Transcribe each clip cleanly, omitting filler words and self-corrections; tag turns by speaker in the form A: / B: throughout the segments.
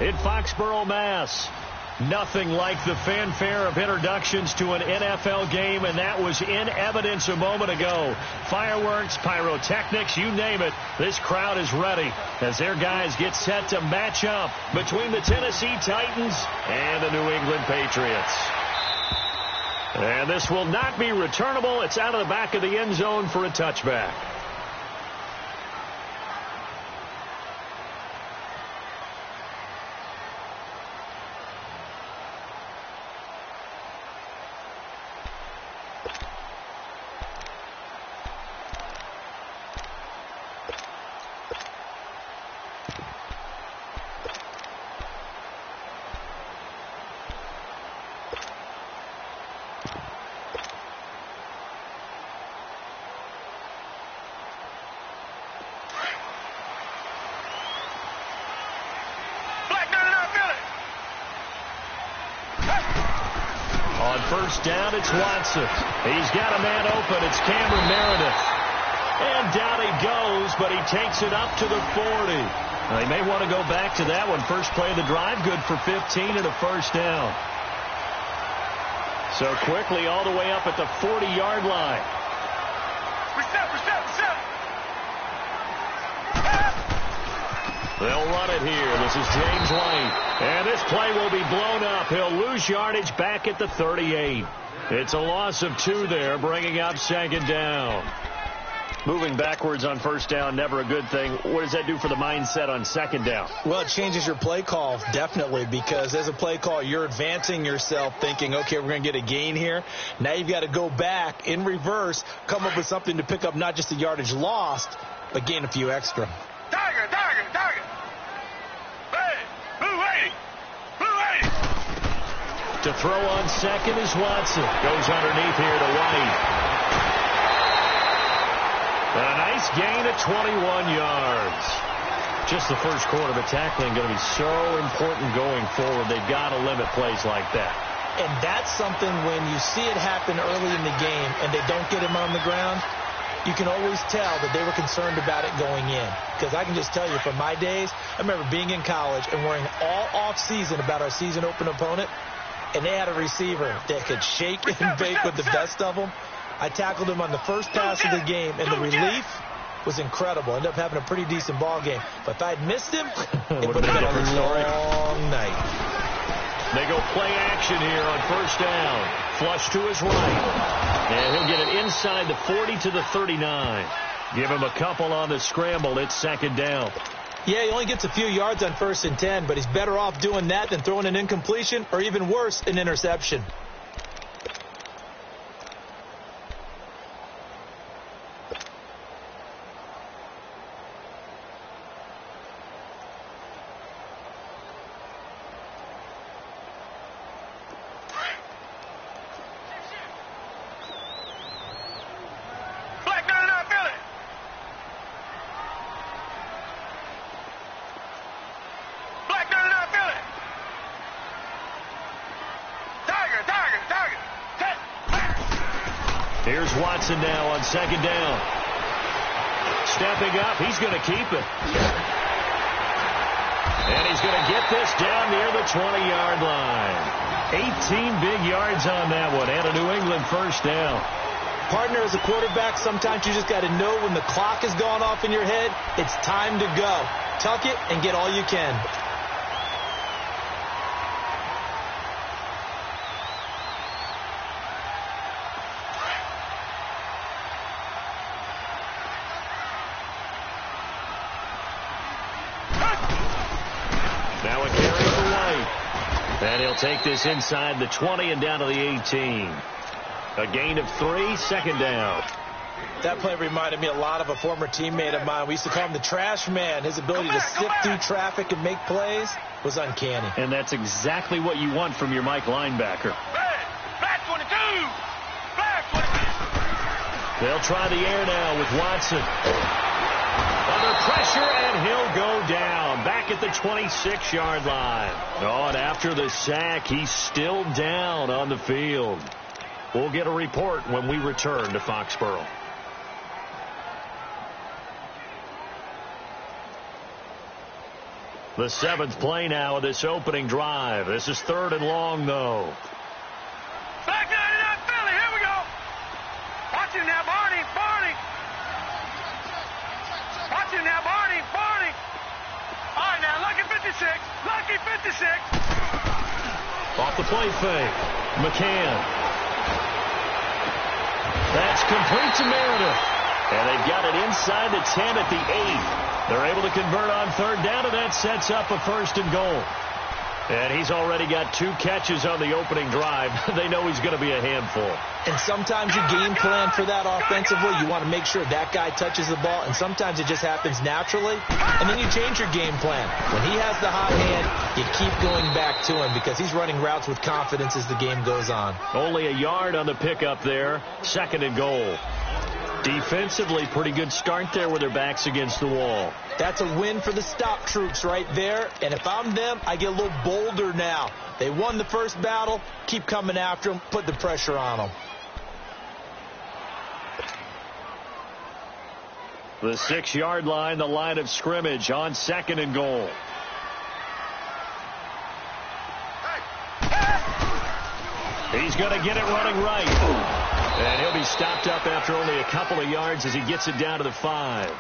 A: in Foxborough, Mass. Nothing like the fanfare of introductions to an NFL game, and that was in evidence a moment ago. Fireworks, pyrotechnics, you name it. This crowd is ready as their guys get set to match up between the Tennessee Titans and the New England Patriots. And this will not be returnable. It's out of the back of the end zone for a touchback. First down, it's Watson. He's got a man open. It's Cameron Meredith. And down he goes, but he takes it up to the 40. Now, they may want to go back to that one. First play of the drive, good for 15 and a first down. So quickly all the way up at the 40-yard line. They'll run it here. This is James White. And this play will be blown up. He'll lose yardage back at the 38. It's a loss of 2 there, bringing up second down. Moving backwards on first down, never a good thing. What does that do for the mindset on second down?
B: Well, it changes your play call, definitely, because as a play call, you're advancing yourself thinking, okay, we're going to get a gain here. Now you've got to go back in reverse, come up with something to pick up not just the yardage lost, but gain a few extra.
C: Target.
A: To throw on second is Watson. Goes underneath here to White. A nice gain of 21 yards. Just the first quarter, but tackling going to be so important going forward. They've got to limit plays like that.
B: And that's something when you see it happen early in the game and they don't get him on the ground, you can always tell that they were concerned about it going in. Because I can just tell you from my days, I remember being in college and worrying all off-season about our season open opponent. And they had a receiver that could shake and bake with the best of them. I tackled him on the first pass of the game, and the relief was incredible. Ended up having a pretty decent ball game. But if I had missed him, it would have been a long night.
A: They go play action here on first down. Flush to his right. And he'll get it inside the 40 to the 39. Give him a couple on the scramble. It's second down.
B: Yeah, he only gets a few yards on 1st and 10, but he's better off doing that than throwing an incompletion or even worse, an interception.
A: Here's Watson now on second down. Stepping up, he's going to keep it. And he's going to get this down near the 20-yard line. 18 big yards on that one, and a New England first down.
B: Partner, as a quarterback, sometimes you just got to know when the clock has gone off in your head, it's time to go. Tuck it and get all you can.
A: Now a carry for White. And he'll take this inside the 20 and down to the 18. A gain of 3, second down.
B: That play reminded me a lot of a former teammate of mine. We used to call him the trash man. His ability to sift through traffic and make plays was uncanny.
A: And that's exactly what you want from your Mike linebacker.
C: Flat 22! Flat 22!
A: They'll try the air now with Watson. Under pressure, and he'll go down. Back at the 26-yard line. Oh, and after the sack, he's still down on the field. We'll get a report when we return to Foxborough. The 7th play now of this opening drive. This is 3rd and long, though.
C: Back 99 Philly. Here we go. Watch him now, Barney. Barney. Watch him now, Barney. Barney. All right, now, Lucky 56. Lucky 56.
A: Off the play fake. McCann. That's complete to Meredith. And they've got it inside the 10 at the 8. They're able to convert on 3rd down, and that sets up a 1st and goal. And he's already got 2 catches on the opening drive. They know he's going to be a handful.
B: And sometimes you game plan for that offensively. You want to make sure that guy touches the ball, and sometimes it just happens naturally. And then you change your game plan. When he has the hot hand, you keep going back to him because he's running routes with confidence as the game goes on.
A: Only a yard on the pickup there. 2nd and goal. Defensively, pretty good start there with their backs against the wall.
B: That's a win for the stop troops right there. And if I'm them, I get a little bolder now. They won the first battle. Keep coming after them. Put the pressure on them.
A: The 6-yard line, the line of scrimmage on 2nd and goal. He's going to get it running right. And he'll be stopped up after only a couple of yards as he gets it down to the 5.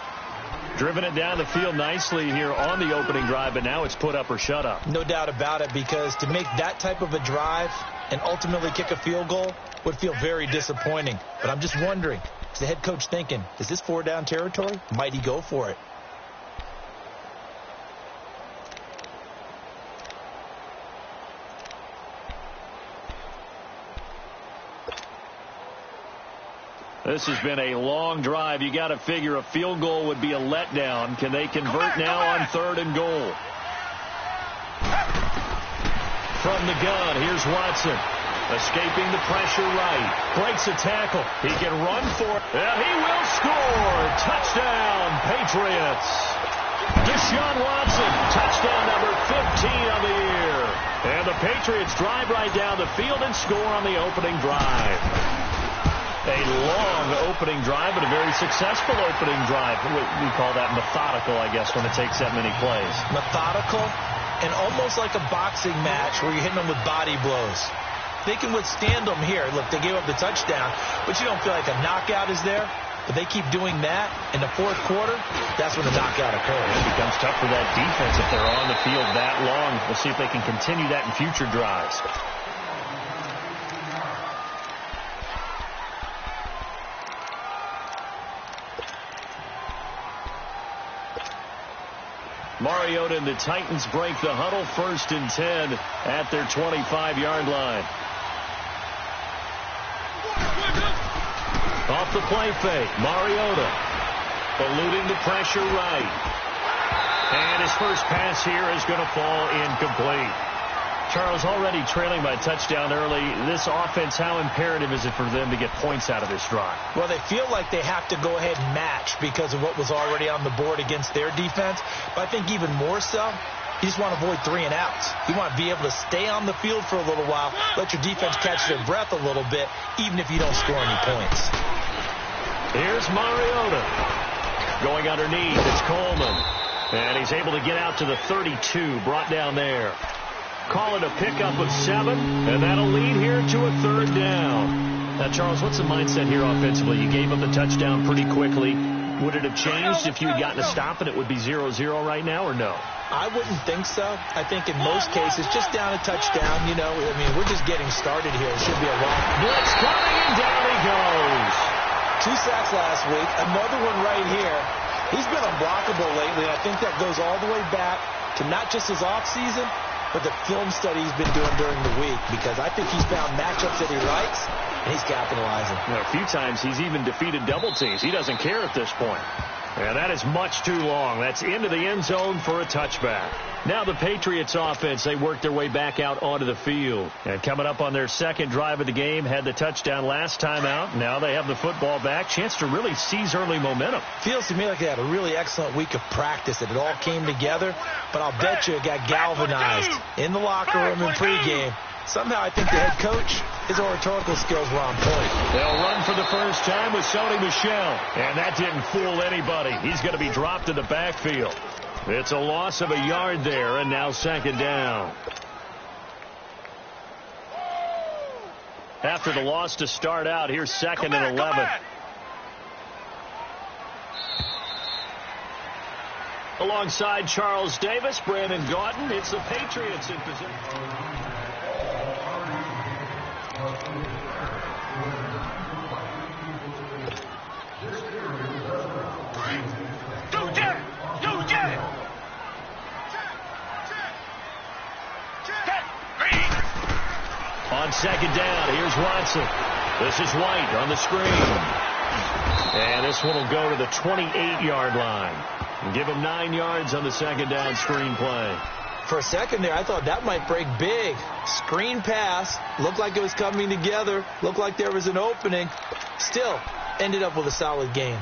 A: Driven it down the field nicely here on the opening drive, but now it's put up or shut up.
B: No doubt about it, because to make that type of a drive and ultimately kick a field goal would feel very disappointing. But I'm just wondering, is the head coach thinking, is this 4-down territory? Might he go for it?
A: This has been a long drive. You got to figure a field goal would be a letdown. Can they convert now on 3rd and goal? From the gun, here's Watson. Escaping the pressure right. Breaks a tackle. He can run for it. And he will score. Touchdown, Patriots. Deshaun Watson, touchdown number 15 on the year. And the Patriots drive right down the field and score on the opening drive. A long opening drive, but a very successful opening drive. We call that methodical, I guess, when it takes that many plays.
B: Methodical and almost like a boxing match where you're hitting them with body blows. They can withstand them here. Look, they gave up the touchdown, but you don't feel like a knockout is there. But they keep doing that in the 4th quarter, that's when the knockout occurs.
A: It becomes tough for that defense if they're on the field that long. We'll see if they can continue that in future drives. Mariota and the Titans break the huddle. 1st and 10 at their 25-yard line. Off the play fake, Mariota eluding the pressure right. And his first pass here is going to fall incomplete. Charles, already trailing by a touchdown early. This offense, how imperative is it for them to get points out of this drive?
B: Well, they feel like they have to go ahead and match because of what was already on the board against their defense. But I think even more so, you just want to avoid 3 and outs. You want to be able to stay on the field for a little while, let your defense catch their breath a little bit, even if you don't score any points.
A: Here's Mariota. Going underneath, it's Coleman. And he's able to get out to the 32, brought down there. Call it a pickup of 7, and that'll lead here to a 3rd down. Now, Charles, what's the mindset here offensively? You gave up the touchdown pretty quickly. Would it have changed if you had gotten a stop and it would be 0-0 right now, or no?
B: I wouldn't think so. I think in most cases, just down a touchdown, you know, I mean, we're just getting started here. It should be a long.
A: Blitz coming, and down he goes.
B: 2 sacks last week, another one right here. He's been unblockable lately. I think that goes all the way back to not just his offseason, but the film study he's been doing during the week, because I think he's found matchups that he likes, and he's capitalizing.
A: You know, a few times he's even defeated double teams. He doesn't care at this point. And that is much too long. That's into the end zone for a touchback. Now the Patriots offense, they work their way back out onto the field. And coming up on their 2nd drive of the game, had the touchdown last time out. Now they have the football back. Chance to really seize early momentum.
B: Feels to me like they had a really excellent week of practice, that it all came together. But I'll bet you it got galvanized in the locker room in pregame. Somehow I think the head coach, his oratorical skills were on point.
A: They'll run for the first time with Sony Michel. And that didn't fool anybody. He's going to be dropped in the backfield. It's a loss of a yard there, and now second down. After the loss to start out, here's second and 11. Alongside Charles Davis, Brandon Gaudin, it's the Patriots in position. On second down, here's Watson. This is White on the screen. And this one will go to the 28-yard line. And give him 9 yards on the second down screen play.
B: For a second there, I thought that might break big. Screen pass. Looked like it was coming together. Looked like there was an opening. Still, ended up with a solid gain.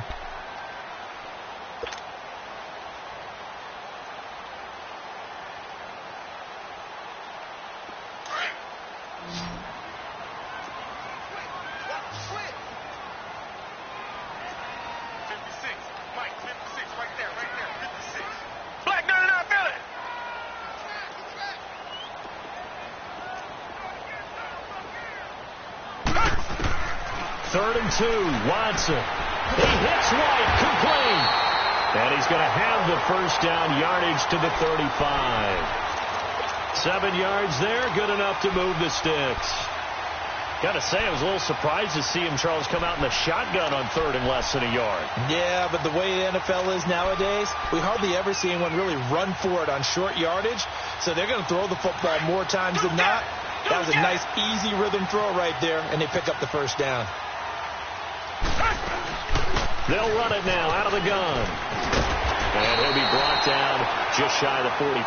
A: Third and 2, Watson. He hits White, complete. And he's going to have the first down, yardage to the 35. 7 yards there, good enough to move the sticks. Got to say, I was a little surprised to see him, Charles, come out in the shotgun on third and less than a yard.
B: Yeah, but the way the NFL is nowadays, we hardly ever see anyone really run for it on short yardage. So they're going to throw the football more times than not. That was a nice, easy rhythm throw right there, and they pick up the first down.
A: They'll run it now out of the gun. And he'll be brought down just shy of the 45.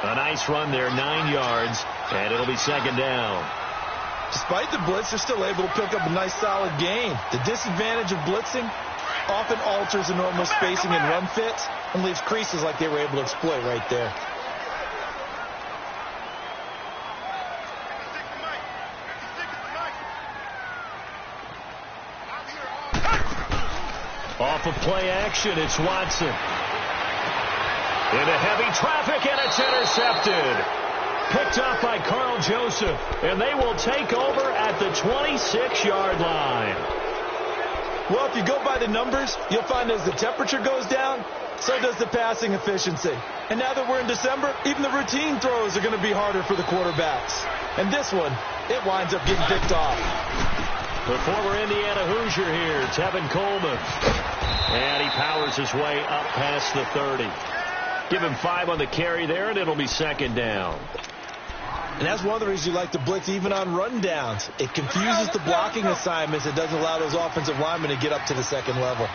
A: A nice run there, 9 yards, and it'll be second down.
B: Despite the blitz, they're still able to pick up a nice, solid gain. The disadvantage of blitzing often alters the normal spacing and run fits and leaves creases like they were able to exploit right there.
A: Off of play action, it's Watson. Into heavy traffic, and it's intercepted. Picked up by Carl Joseph, and they will take over at the 26-yard line.
B: Well, if you go by the numbers, you'll find as the temperature goes down, so does the passing efficiency. And now that we're in December, even the routine throws are going to be harder for the quarterbacks. And this one, it winds up getting picked off.
A: The former Indiana Hoosier here, Tevin Coleman. And he powers his way up past the 30. Give him 5 on the carry there, and it'll be second down.
B: And that's one of the reasons you like to blitz even on rundowns. It confuses the blocking assignments. It doesn't allow those offensive linemen to get up to the second level.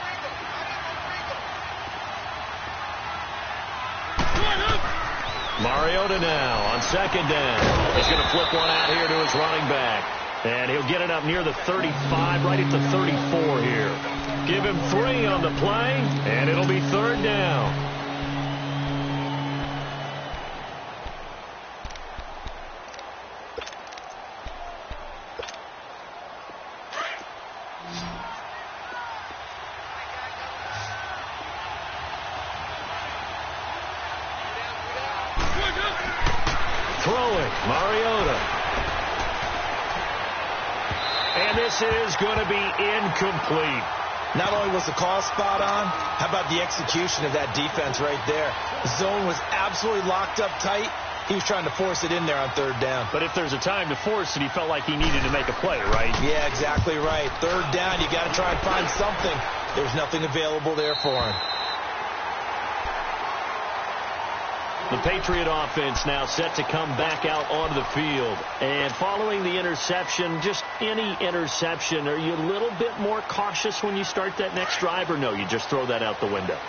A: Mariota now on second down. He's going to flip one out here to his running back. And he'll get it up near the 35, right at the 34 here. Give him 3 on the play, and it'll be third down. Throwing, Mariota. And this is going to be incomplete.
B: Not only was the call spot on, how about the execution of that defense right there? The zone was absolutely locked up tight. He was trying to force it in there on third down.
A: But if there's a time to force it, he felt like he needed to make a play, right?
B: Yeah, exactly right. Third down, you got to try and find something. There's nothing available there for him.
A: The Patriot offense now set to come back out onto the field. And following the interception, just any interception, are you a little bit more cautious when you start that next drive, or no, you just throw that out the window?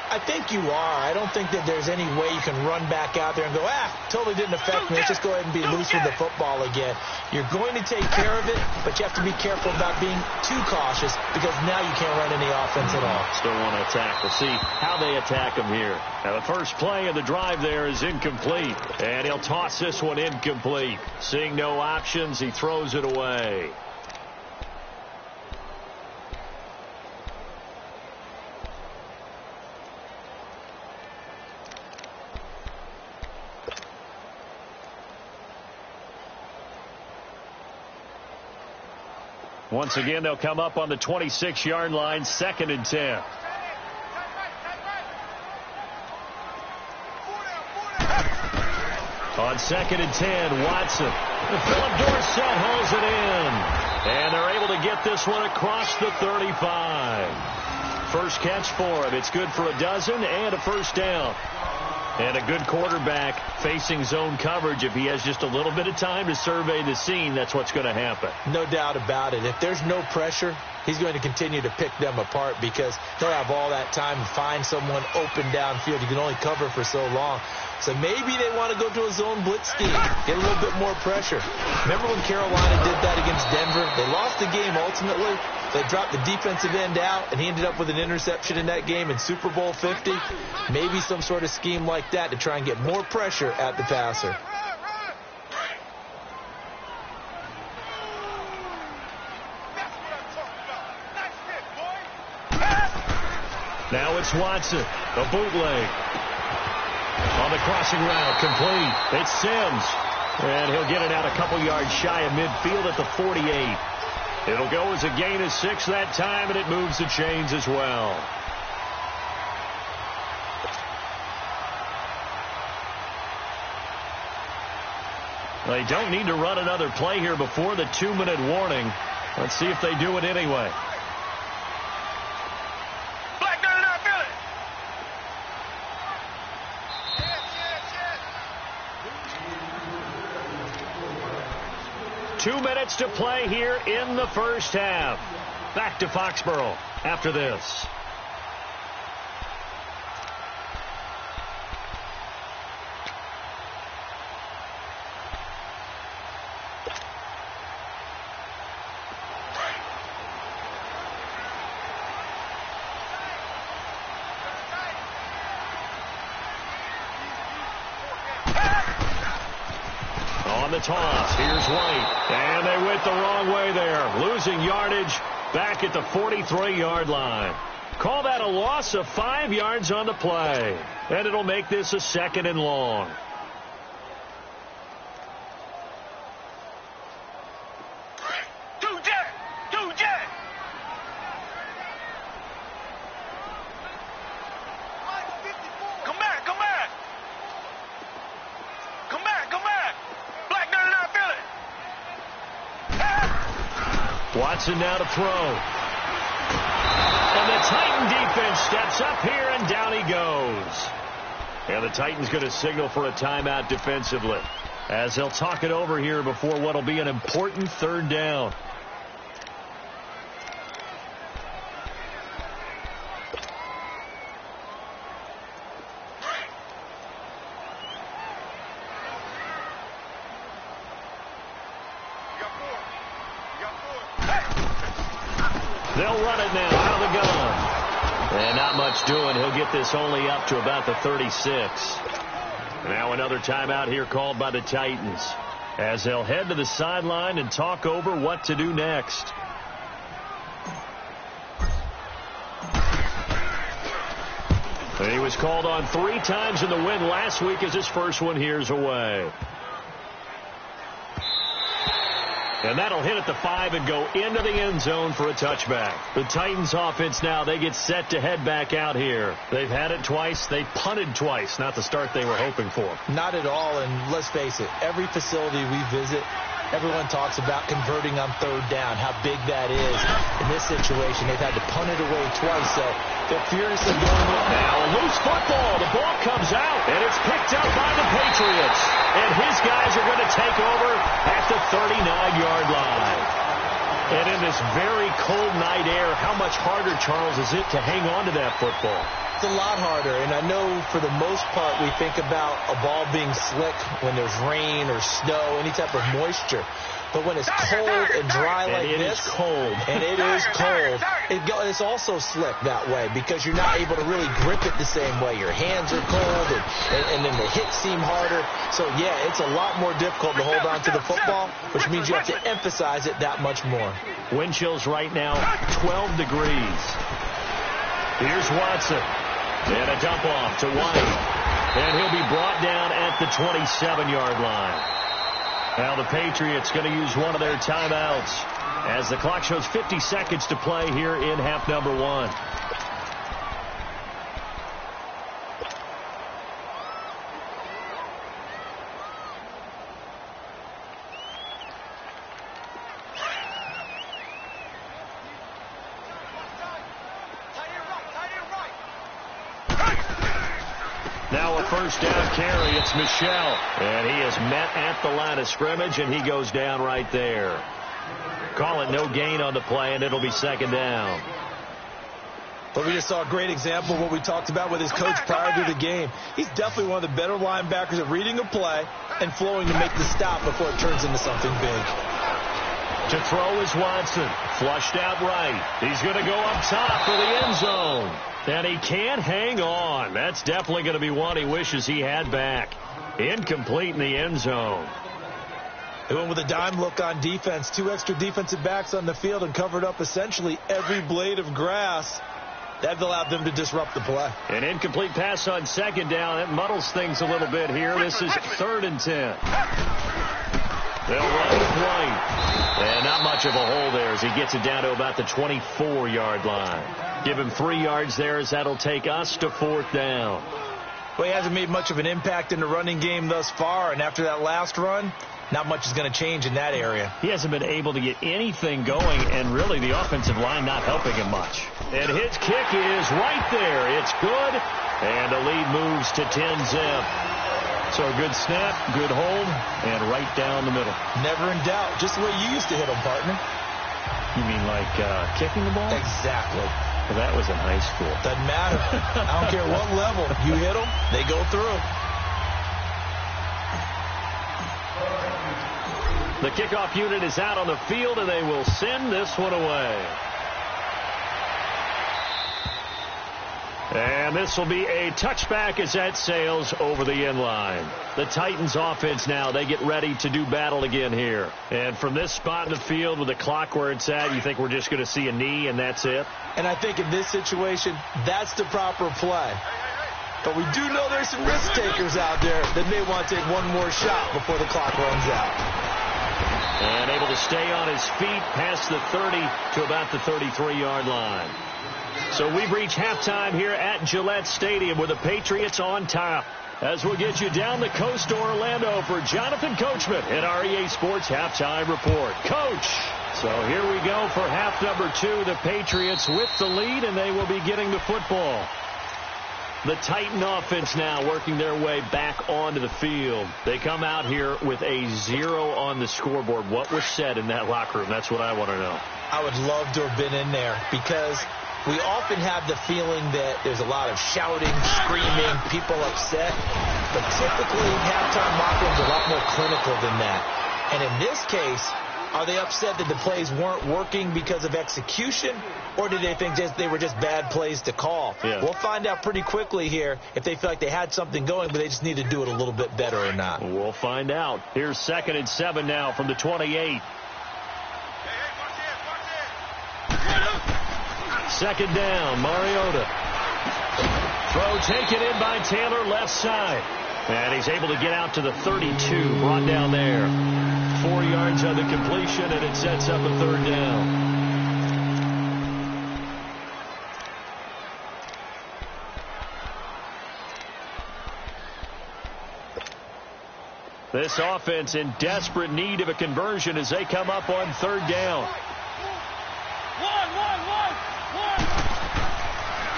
B: I think you are. I don't think that there's any way you can run back out there and go, totally didn't affect me. Let's just go ahead and be loose with the football again. You're going to take care of it, but you have to be careful about being too cautious because now you can't run any offense at all.
A: Still want to attack. We'll see how they attack him here. Now, the first play of the drive there is incomplete, and he'll toss this one incomplete. Seeing no options, he throws it away. Once again, they'll come up on the 26-yard line, 2nd and 10. On 2nd and 10, Watson. Philip Dorsett holds it in. And they're able to get this one across the 35. First catch for him. It's good for a dozen and a first down. And a good quarterback facing zone coverage. If he has just a little bit of time to survey the scene, that's what's going to happen.
B: No doubt about it. If there's no pressure, he's going to continue to pick them apart because he'll have all that time to find someone open downfield. You can only cover for so long. So maybe they want to go to a zone blitz scheme, get a little bit more pressure. Remember when Carolina did that against Denver? They lost the game ultimately. They dropped the defensive end out, and he ended up with an interception in that game in Super Bowl 50. Maybe some sort of scheme like that to try and get more pressure at the passer.
A: Now it's Watson, a bootleg. On the crossing route, complete. It's Sims. And he'll get it out a couple yards shy of midfield at the 48. It'll go as a gain of 6 that time, and it moves the chains as well. They don't need to run another play here before the 2-minute warning. Let's see if they do it anyway. 2 minutes to play here in the first half. Back to Foxborough after this. On the toss, here's White. And they went the wrong way there. Losing yardage back at the 43-yard line. Call that a loss of 5 yards on the play. And it'll make this a 2nd and long. Watson now to throw. And the Titan defense steps up here, and down he goes. And the Titans going to signal for a timeout defensively, as they'll talk it over here before what will be an important 3rd down. They'll run it now out of the gun. And not much doing. He'll get this only up to about the 36. Now another timeout here called by the Titans, as they'll head to the sideline and talk over what to do next. And he was called on 3 times in the win last week, as his first one here's away. And that'll hit at the 5 and go into the end zone for a touchback. The Titans offense now, they get set to head back out here. They've had it twice. They punted twice. Not the start they were hoping for.
B: Not at all, and let's face it, every facility we visit, everyone talks about converting on 3rd down, how big that is. In this situation, they've had to punt it away twice, so they're furiously going with it.
A: Now a loose football. The ball comes out, and it's picked up by the Patriots. And his guys are going to take over at the 39-yard line. And in this very cold night air, how much harder, Charles, is it to hang on to that football?
B: It's a lot harder, and I know for the most part we think about a ball being slick when there's rain or snow, any type of moisture. But when it's cold and dry like this, and it is cold, it's also slick that way because you're not able to really grip it the same way. Your hands are cold, and then the hits seem harder. So, yeah, it's a lot more difficult to hold on to the football, which means you have to emphasize it that much more.
A: Wind chills right now, 12 degrees. Here's Watson. And a dump off to White. And he'll be brought down at the 27-yard line. Now the Patriots going to use one of their timeouts. as the clock shows 50 seconds to play here in half number 1. Now a first down carry. It's Michel. And he is met at the line of scrimmage, and he goes down right there. Call it no gain on the play, and it'll be second down.
B: But we just saw a great example of what we talked about with his coach prior to the game. He's definitely one of the better linebackers at reading a play and flowing to make the stop before it turns into something big.
A: To throw is Watson. Flushed out right. He's going to go up top for the end zone. And he can't hang on. That's definitely going to be one he wishes he had back. Incomplete in the end zone.
B: They went with a dime look on defense. 2 extra defensive backs on the field and covered up essentially every blade of grass. That allowed them to disrupt the play.
A: An incomplete pass on second down. That muddles things a little bit here. This is 3rd and 10. They'll run with White. And not much of a hole there as he gets it down to about the 24-yard line. Give him 3 yards there as that'll take us to 4th down.
B: Well, he hasn't made much of an impact in the running game thus far, and after that last run, not much is going to change in that area.
A: He hasn't been able to get anything going, and really the offensive line not helping him much. And his kick is right there. It's good, and the lead moves to 10-zip. So a good snap, good hold, and right down the middle.
B: Never in doubt. Just the way you used to hit them, partner.
A: You mean like kicking the ball?
B: Exactly.
A: Well, that was in high school.
B: Doesn't matter. I don't care what level. You hit them, they go through.
A: The kickoff unit is out on the field, and they will send this one away. And this will be a touchback as that sails over the end line. The Titans offense now, they get ready to do battle again here. And from this spot in the field with the clock where it's at, you think we're just going to see a knee and that's it?
B: And I think in this situation, that's the proper play. But we do know there's some risk takers out there that may want to take one more shot before the clock runs out.
A: And able to stay on his feet past the 30 to about the 33-yard line. So we've reached halftime here at Gillette Stadium with the Patriots on top. As we'll get you down the coast to Orlando for Jonathan Coachman at our EA Sports Halftime Report. Coach! So here we go for half number 2. The Patriots with the lead, and they will be getting the football. The Titan offense now working their way back onto the field. They come out here with a 0 on the scoreboard. What was said in that locker room? That's what I want to know.
B: I would love to have been in there because we often have the feeling that there's a lot of shouting, screaming, people upset. But typically, halftime locker rooms are a lot more clinical than that. And in this case, are they upset that the plays weren't working because of execution, or did they think they were just bad plays to call?
A: Yeah.
B: We'll find out pretty quickly here if they feel like they had something going, but they just need to do it a little bit better or not.
A: We'll find out. Here's 2nd and 7 now from the 28. Second down, Mariota. Throw taken in by Taylor, left side. And he's able to get out to the 32, brought down there. 4 yards on the completion, and it sets up a 3rd down. This offense in desperate need of a conversion as they come up on 3rd down.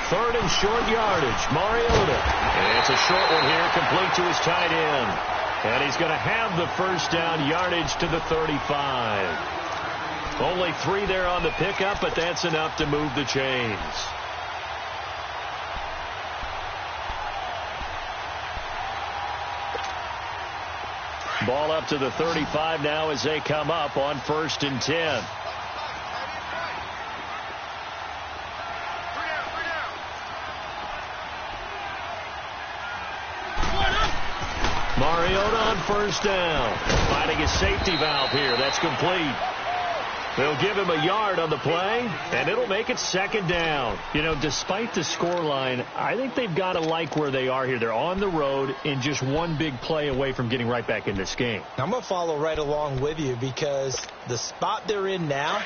A: 3rd and short yardage. Mariota. And it's a short one here, complete to his tight end. And he's going to have the first down, yardage to the 35. Only 3 there on the pickup, but that's enough to move the chains. Ball up to the 35 now as they come up on 1st and 10. Mariota on 1st down. Finding his safety valve here. That's complete. They'll give him a yard on the play, and it'll make it second down. You know, despite the scoreline, I think they've got to like where they are here. They're on the road and just one big play away from getting right back in this game.
B: I'm going to follow right along with you because the spot they're in now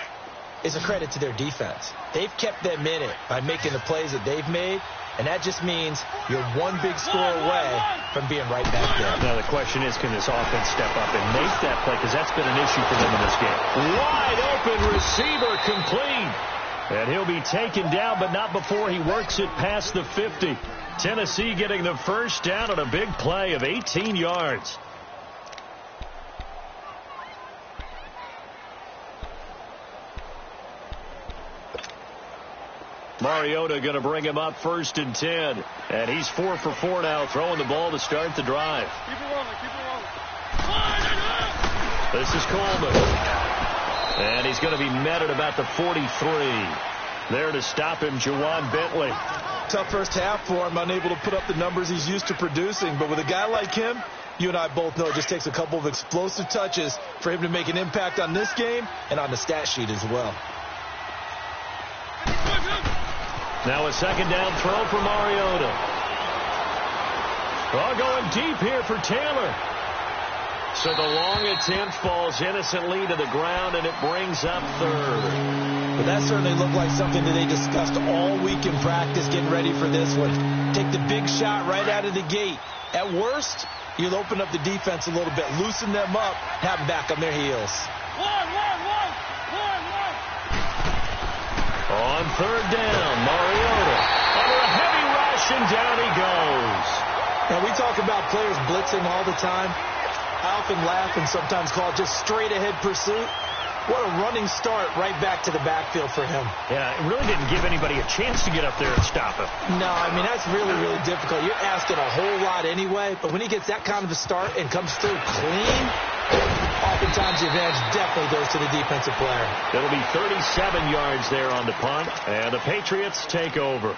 B: is a credit to their defense. They've kept them in it by making the plays that they've made, and that just means you're one big score away from being right back there.
A: Now the question is, can this offense step up and make that play? Because that's been an issue for them in this game. Wide open receiver complete. And he'll be taken down, but not before he works it past the 50. Tennessee getting the first down on a big play of 18 yards. Mariota going to bring him up 1st and 10. And he's 4 for 4 now, throwing the ball to start the drive.
C: Keep it rolling, keep it rolling.
A: This is Coleman. And he's going to be met at about the 43. There to stop him, Juwan Bentley.
B: Tough first half for him, unable to put up the numbers he's used to producing. But with a guy like him, you and I both know it just takes a couple of explosive touches for him to make an impact on this game and on the stat sheet as well.
A: Now a second down throw for Mariota. All going deep here for Taylor. So the long attempt falls innocently to the ground, and it brings up 3rd.
B: But that certainly looked like something that they discussed all week in practice getting ready for this one. Take the big shot right out of the gate. At worst, you'll open up the defense a little bit, loosen them up, have them back on their heels.
A: On 3rd down, Mariota under a heavy rush, and down he goes.
B: Now, we talk about players blitzing all the time. I often laugh and sometimes call it just straight-ahead pursuit. What a running start right back to the backfield for him.
A: Yeah, it really didn't give anybody a chance to get up there and stop him.
B: No, I mean, that's really, really difficult. You're asking a whole lot anyway, but when he gets that kind of a start and comes through clean, oftentimes the advantage definitely goes to the defensive player.
A: It'll be 37 yards there on the punt, and the Patriots take over.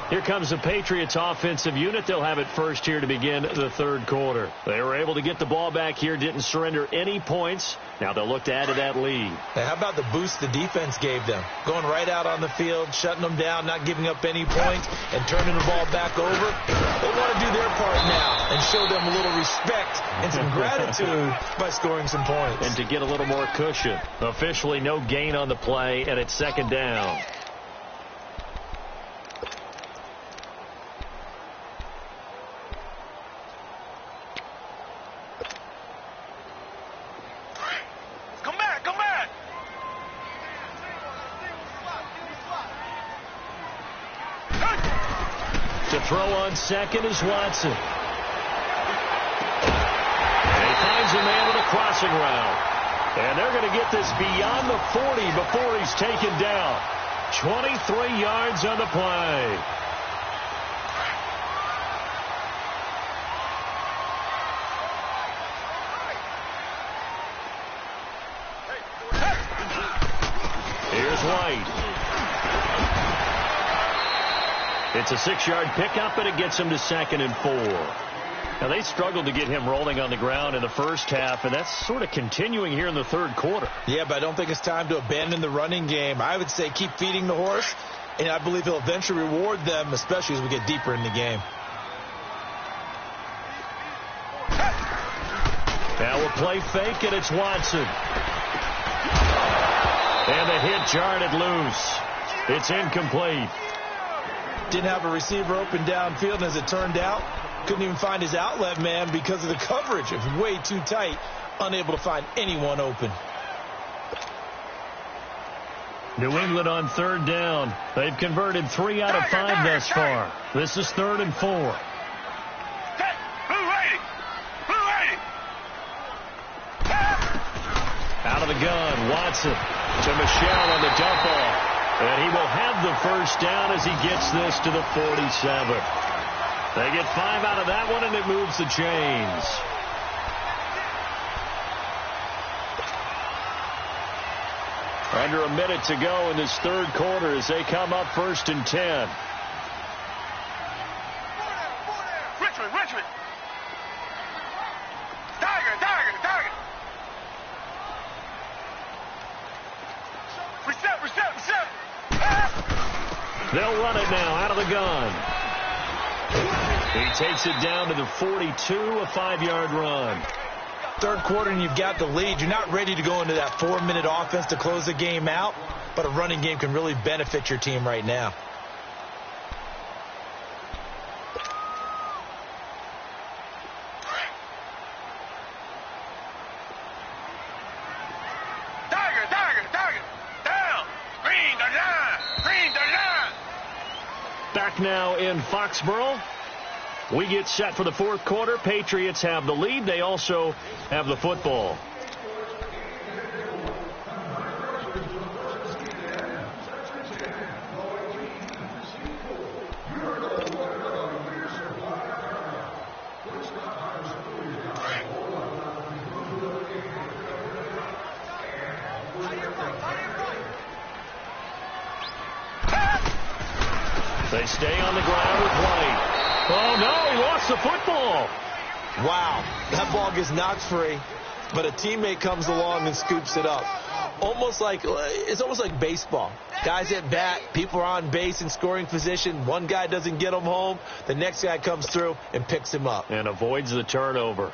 A: Here comes the Patriots offensive unit. They'll have it first here to begin the 3rd quarter. They were able to get the ball back here, didn't surrender any points. Now they'll look to add to that lead.
B: Now, how about the boost the defense gave them? Going right out on the field, shutting them down, not giving up any points, and turning the ball back over. They want to do their part now and show them a little respect and some gratitude by scoring some points.
A: And to get a little more cushion. Officially no gain on the play, and it's 2nd down. To throw on 2nd is Watson. And he finds a man with a crossing route. And they're going to get this beyond the 40 before he's taken down. 23 yards on the play. Here's White. It's a 6-yard pickup, and it gets him to 2nd and 4. Now, they struggled to get him rolling on the ground in the first half, and that's sort of continuing here in the 3rd quarter.
B: Yeah, but I don't think it's time to abandon the running game. I would say keep feeding the horse, and I believe he'll eventually reward them, especially as we get deeper in the game.
A: Now a play fake, and it's Watson. And the hit jarred it loose. It's incomplete.
B: Didn't have a receiver open downfield, and as it turned out, couldn't even find his outlet man because of the coverage. It was way too tight, unable to find anyone open.
A: New England on 3rd down. They've converted 3 out of 5 thus far. This is 3rd and 4. Out of the gun, Watson to Michel on the dump off. And he will have the first down as he gets this to the 47. They get 5 out of that one, and it moves the chains. Under a minute to go in this 3rd quarter as they come up 1st and 10.
C: Richmond. Tiger.
A: They'll run it now out of the gun. He takes it down to the 42, a 5-yard run.
B: Third quarter and you've got the lead. You're not ready to go into that 4-minute offense to close the game out, but a running game can really benefit your team right now.
A: Back now in Foxborough. We get set for the fourth quarter. Patriots have the lead. They also have the football. They stay on the ground with White. Oh, no, he lost the football.
B: Wow, that ball gets knocked free, but a teammate comes along and scoops it up. It's almost like baseball. Guys at bat, people are on base in scoring position. One guy doesn't get him home. The next guy comes through and picks him up.
A: And avoids the turnover.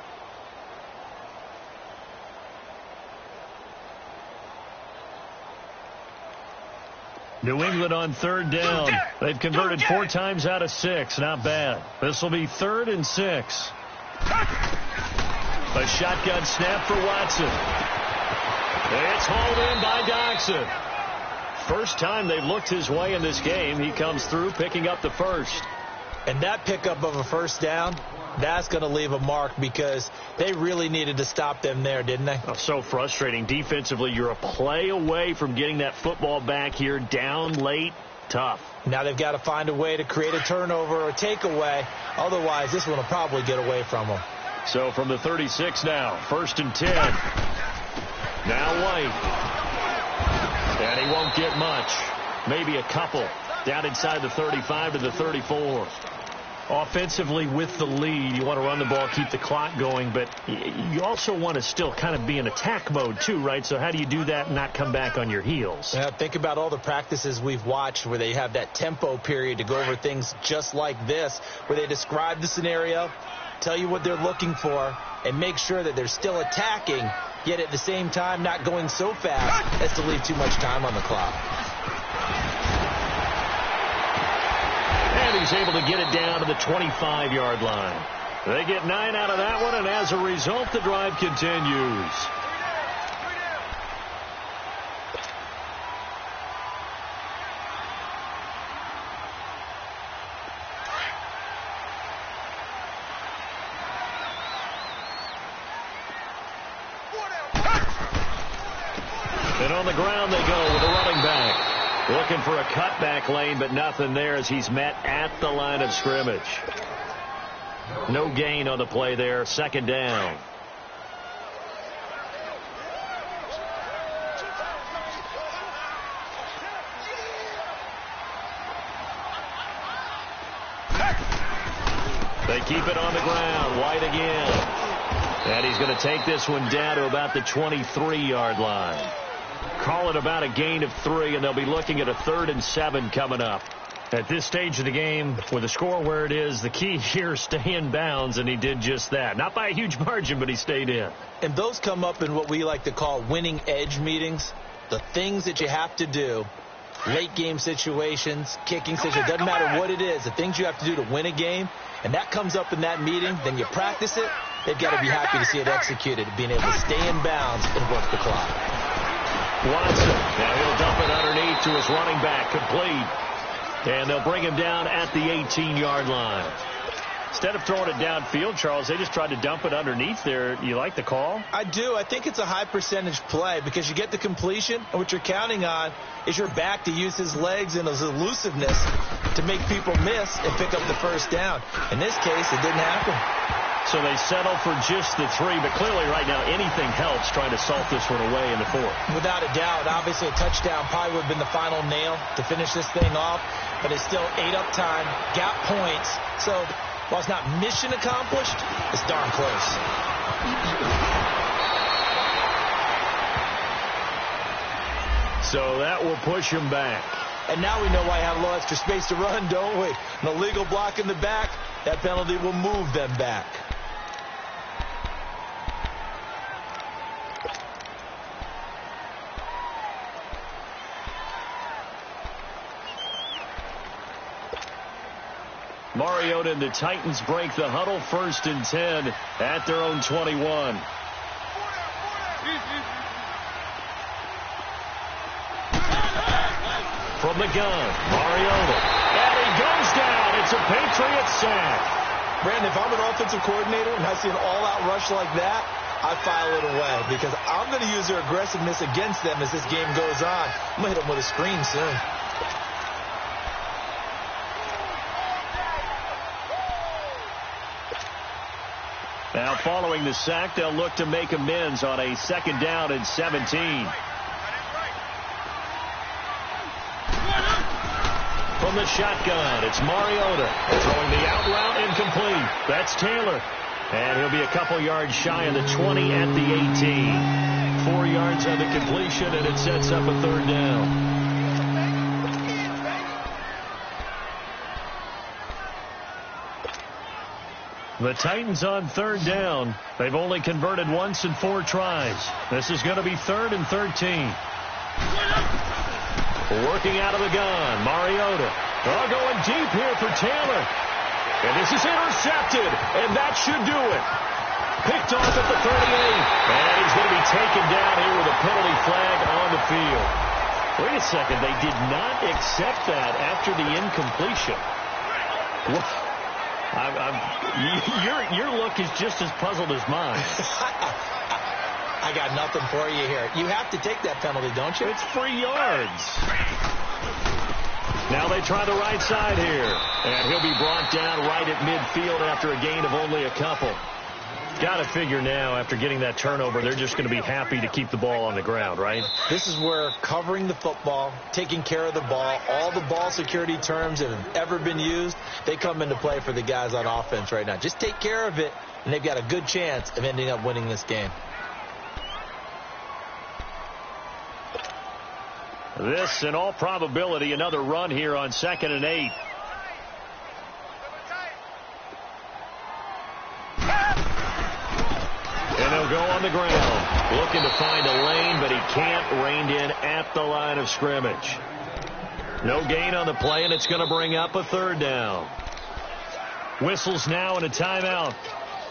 A: New England on third down. They've converted 4 times out of 6. Not bad. This will be 3rd and 6. A shotgun snap for Watson. It's hauled in by Doxson. First time they've looked his way in this game. He comes through picking up the first.
B: And that pickup of a first down, that's going to leave a mark because they really needed to stop them there, didn't they?
A: Oh, so frustrating. Defensively, you're a play away from getting that football back here. Down late, tough.
B: Now they've got to find a way to create a turnover or takeaway. Otherwise, this one will probably get away from them.
A: So from the 36 now, 1st and 10. Now White. And he won't get much. Maybe a couple. Down inside the 35 to the 34. Offensively with the lead, you want to run the ball, keep the clock going, but you also want to still kind of be in attack mode too, right? So how do you do that and not come back on your heels?
B: Yeah, think about all the practices we've watched where they have that tempo period to go over things just like this, where they describe the scenario, tell you what they're looking for, and make sure that they're still attacking, yet at the same time not going so fast as to leave too much time on the clock.
A: And he's able to get it down to the 25-yard line. They get 9 out of that one, and as a result, the drive continues. And on the ground they go with a running back. Looking for a cutback lane, but nothing there as he's met at the line of scrimmage. No gain on the play there. 2nd down. They keep it on the ground. White again. And he's going to take this one down to about the 23-yard line. Call it about a gain of 3, and they'll be looking at a 3rd and 7 coming up. At this stage of the game, with the score where it is, the key here is stay in bounds, and he did just that. Not by a huge margin, but he stayed in.
B: And those come up in what we like to call winning edge meetings. The things that you have to do, late game situations, kicking situations, doesn't matter what it is, the things you have to do to win a game, and that comes up in that meeting, then you practice it, they've got to be happy to see it executed, being able to stay in bounds and work the clock.
A: Watson, now he'll dump it underneath to his running back, complete. And they'll bring him down at the 18-yard line. Instead of throwing it downfield, Charles, they just tried to dump it underneath there. You like the call?
B: I do. I think it's a high percentage play because you get the completion, and what you're counting on is your back to use his legs and his elusiveness to make people miss and pick up the first down. In this case, it didn't happen.
A: So they settle for just the 3, but clearly right now anything helps trying to salt this one away in the 4th.
B: Without a doubt, obviously a touchdown probably would have been the final nail to finish this thing off, but it's still 8 up time, got points. So while it's not mission accomplished, it's darn close.
A: So that will push him back.
B: And now we know why I have a little extra space to run, don't we? An illegal block in the back, that penalty will move them back.
A: Mariota and the Titans break the huddle, 1st and 10 at their own 21. From the gun, Mariota. And he goes down. It's a Patriots sack.
B: Brandon, if I'm an offensive coordinator and I see an all-out rush like that, I file it away because I'm going to use their aggressiveness against them as this game goes on. I'm going to hit them with a screen soon.
A: Now, following the sack, they'll look to make amends on a 2nd down and 17. From the shotgun, it's Mariota. Throwing the out route incomplete. That's Taylor. And he'll be a couple yards shy of the 20 at the 18. 4 yards on the completion, and it sets up a 3rd down. The Titans on 3rd down. They've only converted once in 4 tries. This is going to be 3rd and 13. Working out of the gun, Mariota. Oh, going deep here for Taylor. And this is intercepted, and that should do it. Picked off at the 38. And he's going to be taken down here with a penalty flag on the field. Wait a second, they did not accept that after the incompletion. What? Your look is just as puzzled as mine.
B: I got nothing for you here. You have to take that penalty, don't you?
A: It's 3 yards. Now they try the right side here. And he'll be brought down right at midfield after a gain of only a couple. Got to figure now, after getting that turnover, they're just going to be happy to keep the ball on the ground, right?
B: This is where covering the football, taking care of the ball, all the ball security terms that have ever been used, they come into play for the guys on offense right now. Just take care of it, and they've got a good chance of ending up winning this game.
A: This, in all probability, another run here on 2nd and 8. And they'll go on the ground, looking to find a lane, but he can't. Reined in at the line of scrimmage. No gain on the play, and it's going to bring up a 3rd down. Whistles now and a timeout.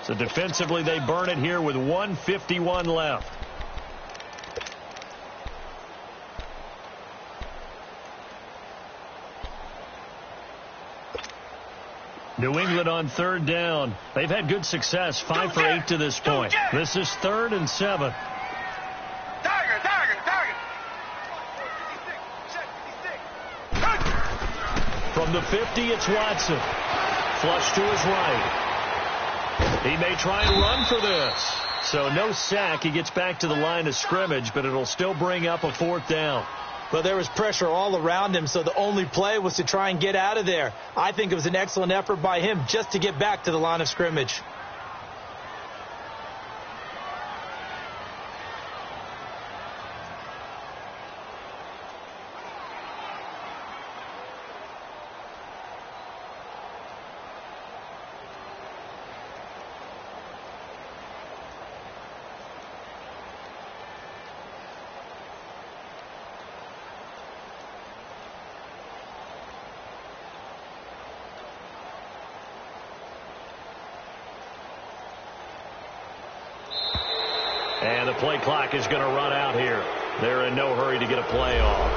A: So defensively, they burn it here with 1:51 left. New England on 3rd down. They've had good success, 5 for 8 to this point. This is 3rd and 7. From the 50, it's Watson. Flush to his right. He may try and run for this. So no sack. He gets back to the line of scrimmage, but it'll still bring up a 4th down.
B: Well, there was pressure all around him, so the only play was to try and get out of there. I think it was an excellent effort by him just to get back to the line of scrimmage.
A: And the play clock is going to run out here. They're in no hurry to get a play off.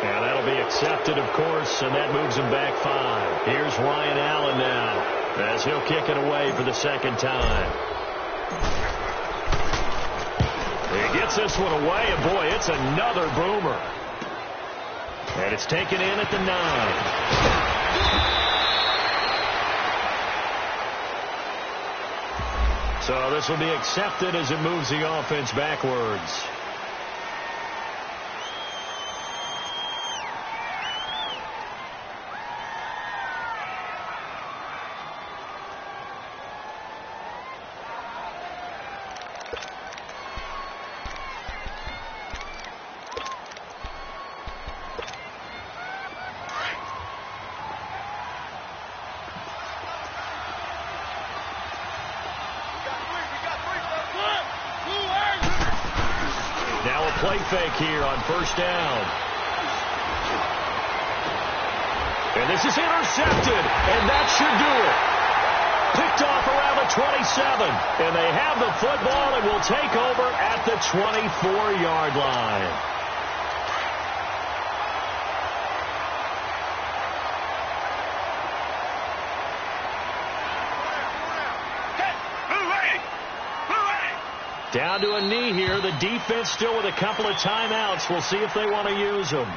A: And that'll be accepted, of course, and that moves them back 5. Here's Ryan Allen now as he'll kick it away for the 2nd time. He gets this one away, and boy, it's another boomer. And it's taken in at the 9. So this will be accepted as it moves the offense backwards. play fake here on first down. And this is intercepted, and that should do it. Picked off around the 27, and they have the football and will take over at the 24-yard line. Down to a knee here. The defense still with a couple of timeouts. We'll see if they want to use them.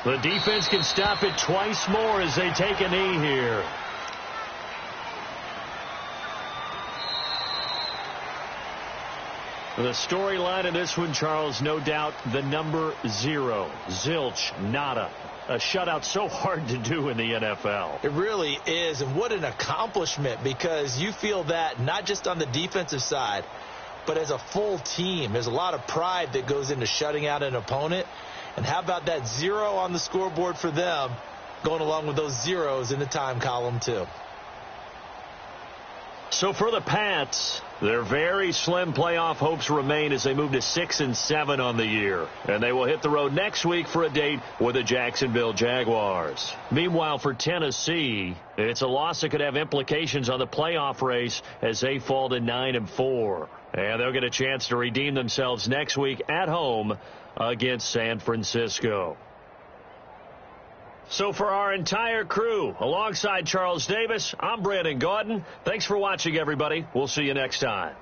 A: The defense can stop it twice more as they take a knee here. The storyline of this one, Charles, no doubt the number 0. Zilch, nada. A shutout so hard to do in the NFL.
B: It really is, and what an accomplishment, because you feel that not just on the defensive side, but as a full team. There's a lot of pride that goes into shutting out an opponent. And how about that 0 on the scoreboard for them, going along with those zeros in the time column, too.
A: So for the Pats, their very slim playoff hopes remain as they move to 6-7 on the year. And they will hit the road next week for a date with the Jacksonville Jaguars. Meanwhile, for Tennessee, it's a loss that could have implications on the playoff race as they fall to 9-4. And they'll get a chance to redeem themselves next week at home against San Francisco. So for our entire crew, alongside Charles Davis, I'm Brandon Gaudin. Thanks for watching, everybody. We'll see you next time.